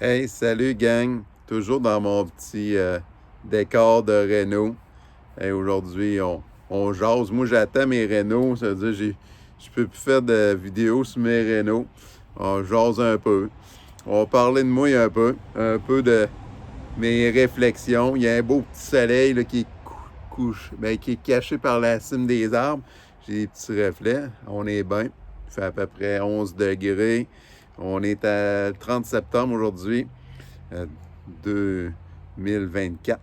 Hey, salut gang! Toujours dans mon petit décor de Renault. Hey, aujourd'hui, on jase. Moi, j'attends mes Renault. Ça veut dire je peux plus faire de vidéos sur mes Renault. On jase un peu. On va parler de moi un peu de mes réflexions. Il y a un beau petit soleil là, qui est qui est caché par la cime des arbres. J'ai des petits reflets. On est bien. Il fait à peu près 11 degrés. On est à 30 septembre aujourd'hui, 2024.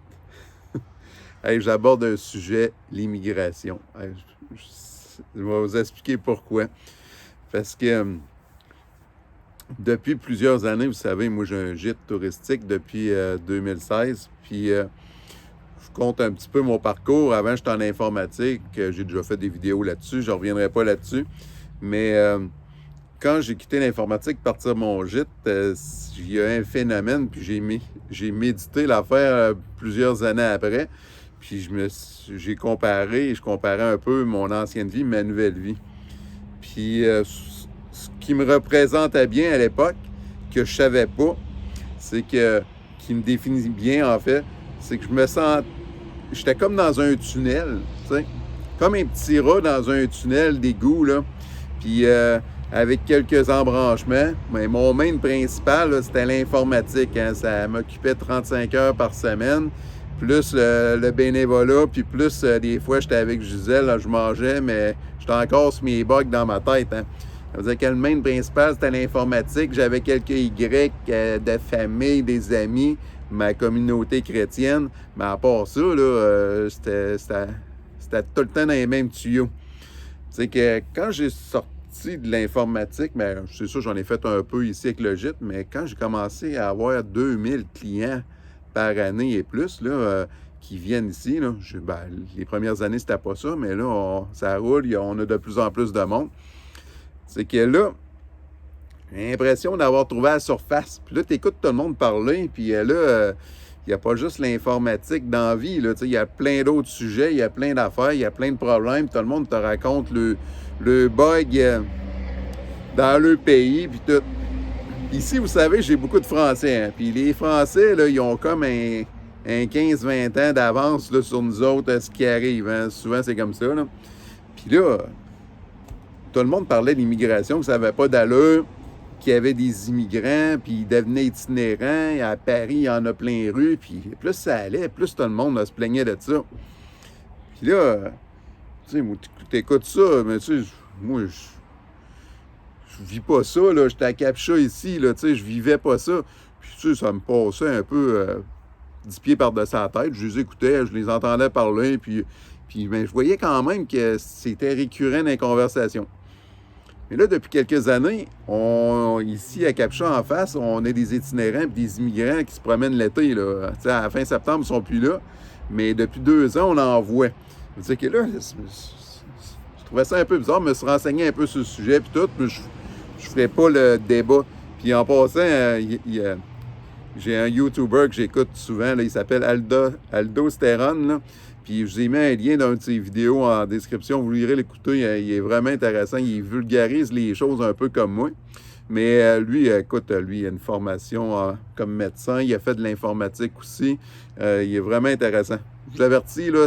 Hey, j'aborde un sujet, l'immigration. Hey, je vais vous expliquer pourquoi. Parce que depuis plusieurs années, vous savez, moi j'ai un gîte touristique depuis 2016. Puis je compte un petit peu mon parcours. Avant, j'étais en informatique. J'ai déjà fait des vidéos là-dessus. Je ne reviendrai pas là-dessus. Mais quand j'ai quitté l'informatique, partir mon gîte, il y a un phénomène, puis j'ai médité l'affaire plusieurs années après, puis je comparais un peu mon ancienne vie, ma nouvelle vie. Puis ce qui me représentait bien à l'époque, que je savais pas, qui me définit bien en fait, c'est que j'étais comme dans un tunnel, tu sais, comme un petit rat dans un tunnel d'égout, là. Puis avec quelques embranchements. Mais mon main principal, là, c'était l'informatique. Hein. Ça m'occupait 35 heures par semaine, plus le bénévolat, puis plus des fois, j'étais avec Gisèle, là, je mangeais, mais j'étais encore sur mes bugs dans ma tête. Hein. Ça veut dire que le main principal, c'était l'informatique. J'avais quelques Y de famille, des amis, ma communauté chrétienne. Mais à part ça, là, c'était tout le temps dans les mêmes tuyaux. C'est que quand j'ai sorti de l'informatique, mais c'est sûr, j'en ai fait un peu ici avec le gîte, mais quand j'ai commencé à avoir 2000 clients par année et plus, là, qui viennent ici, là, les premières années, c'était pas ça, mais là, ça roule, on a de plus en plus de monde. C'est que là, j'ai l'impression d'avoir trouvé la surface. Puis là, tu écoutes tout le monde parler, puis là, il n'y a pas juste l'informatique dans la vie. Il y a plein d'autres sujets, il y a plein d'affaires, il y a plein de problèmes. Tout le monde te raconte le bug dans le pays, puis tout. Ici, vous savez, j'ai beaucoup de Français. Hein, puis les Français, là, ils ont comme un 15-20 ans d'avance là, sur nous autres, ce qui arrive. Hein. Souvent, c'est comme ça. Là. Puis là, tout le monde parlait d'immigration, que ça n'avait pas d'allure, qu'il y avait des immigrants, puis ils devenaient itinérants. À Paris, il y en a plein les rues. Puis plus ça allait, plus tout le monde là, se plaignait de ça. Puis là, tu sais, tu écoutes ça, mais tu sais, moi, je vis pas ça, là. J'étais à Capcha ici, là, tu sais, je vivais pas ça. Puis tu sais, ça me passait un peu 10 pieds par-dessus la tête. Je les écoutais, je les entendais parler, puis ben, je voyais quand même que c'était récurrent dans les conversations. Mais là, depuis quelques années, ici à Capcha en face, on a des itinérants et des immigrants qui se promènent l'été. Là. À la fin septembre, ils ne sont plus là. Mais depuis 2 ans, on en voit. Je veux dire que là, je trouvais ça un peu bizarre, je me suis renseigné un peu sur le sujet puis tout, mais je ne ferai pas le débat. Puis en passant, j'ai un YouTuber que j'écoute souvent, là, il s'appelle Aldo Steron. Là. Puis je vous ai mis un lien dans une de ses vidéos en description. Vous irez l'écouter. Il est vraiment intéressant. Il vulgarise les choses un peu comme moi. Mais lui, écoute, lui, il a une formation comme médecin. Il a fait de l'informatique aussi. Il est vraiment intéressant. Je vous avertis, là,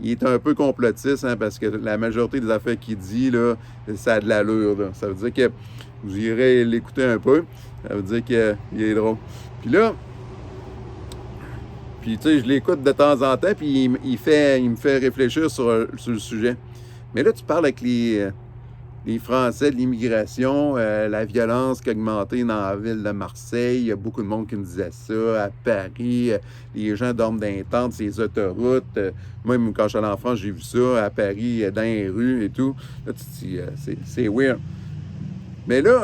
il est un peu complotiste hein, parce que la majorité des affaires qu'il dit, là, ça a de l'allure. Là. Ça veut dire que vous irez l'écouter un peu. Ça veut dire qu'il est drôle. Puis là, tu sais, je l'écoute de temps en temps, puis il me fait réfléchir sur le sujet. Mais là, tu parles avec les Français de l'immigration, la violence qui a augmenté dans la ville de Marseille. Il y a beaucoup de monde qui me disait ça. À Paris, les gens dorment dans les tentes, ces autoroutes. Même quand je suis allé en France, j'ai vu ça. À Paris, dans les rues et tout. Là, tu te dis, c'est weird. Mais là,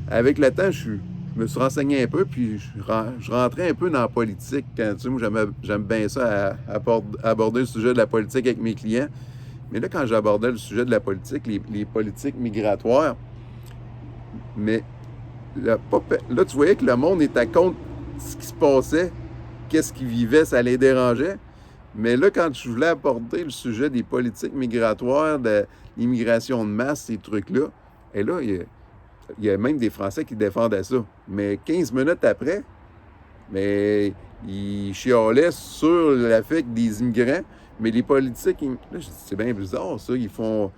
avec le temps, je me suis renseigné un peu, puis je rentrais un peu dans la politique. Tu sais, moi, j'aime bien ça, aborder le sujet de la politique avec mes clients. Mais là, quand j'abordais le sujet de la politique, les politiques migratoires, mais là, tu voyais que le monde était contre ce qui se passait, qu'est-ce qu'ils vivaient, ça les dérangeait. Mais là, quand je voulais aborder le sujet des politiques migratoires, de l'immigration de masse, ces trucs-là, et là, Il y a même des Français qui défendaient ça. Mais 15 minutes après, mais ils chialaient sur le fait que des immigrants, mais les politiques, là, c'est bien bizarre, ça, ils font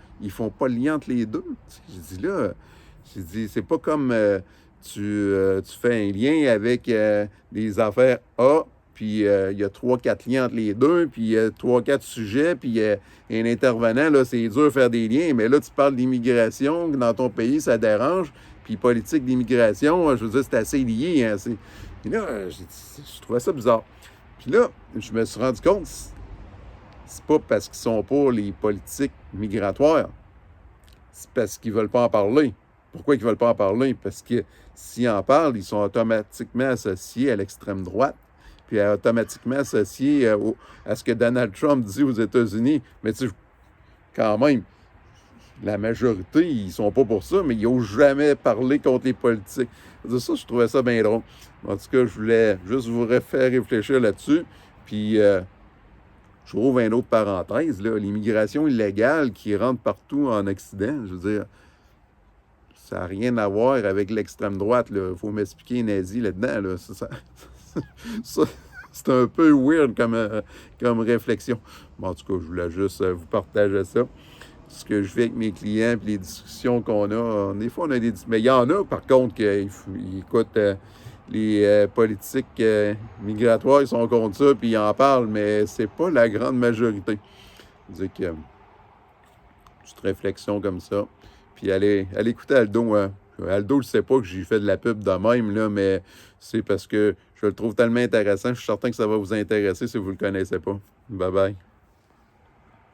pas le lien entre les deux. J'ai dit là, c'est pas comme tu fais un lien avec des affaires A, puis il y a 3-4 liens entre les deux, puis il y a 3-4 sujets, puis un intervenant, là, c'est dur de faire des liens, mais là, tu parles d'immigration, dans ton pays, ça dérange, puis politique d'immigration, je veux dire, c'est assez lié, hein, puis là, je trouvais ça bizarre. Puis là, je me suis rendu compte, c'est pas parce qu'ils sont pour les politiques migratoires, c'est parce qu'ils veulent pas en parler. Pourquoi ils veulent pas en parler? Parce que s'ils en parlent, ils sont automatiquement associés à l'extrême droite, puis automatiquement associés à ce que Donald Trump dit aux États-Unis. Mais tu sais, quand même, la majorité, ils sont pas pour ça, mais ils n'osent jamais parler contre les politiques. Ça, je trouvais ça bien drôle. En tout cas, je voulais juste vous faire réfléchir là-dessus. Puis, je trouve une autre parenthèse, là, l'immigration illégale qui rentre partout en Occident, je veux dire, ça n'a rien à voir avec l'extrême droite. Il faut m'expliquer nazi là-dedans. Là. Ça, c'est un peu weird comme réflexion. Bon, en tout cas, je voulais juste vous partager ça. Ce que je fais avec mes clients, puis les discussions qu'on a. Des fois, on a des discussions. Mais il y en a, par contre, qui écoutent les politiques migratoires, ils sont contre ça, puis ils en parlent, mais c'est pas la grande majorité. C'est que petite réflexion comme ça. Puis allez écouter Aldo. Hein. Aldo, je sais pas que j'ai fait de la pub de même, là, mais c'est parce que je le trouve tellement intéressant. Je suis certain que ça va vous intéresser si vous le connaissez pas. Bye bye.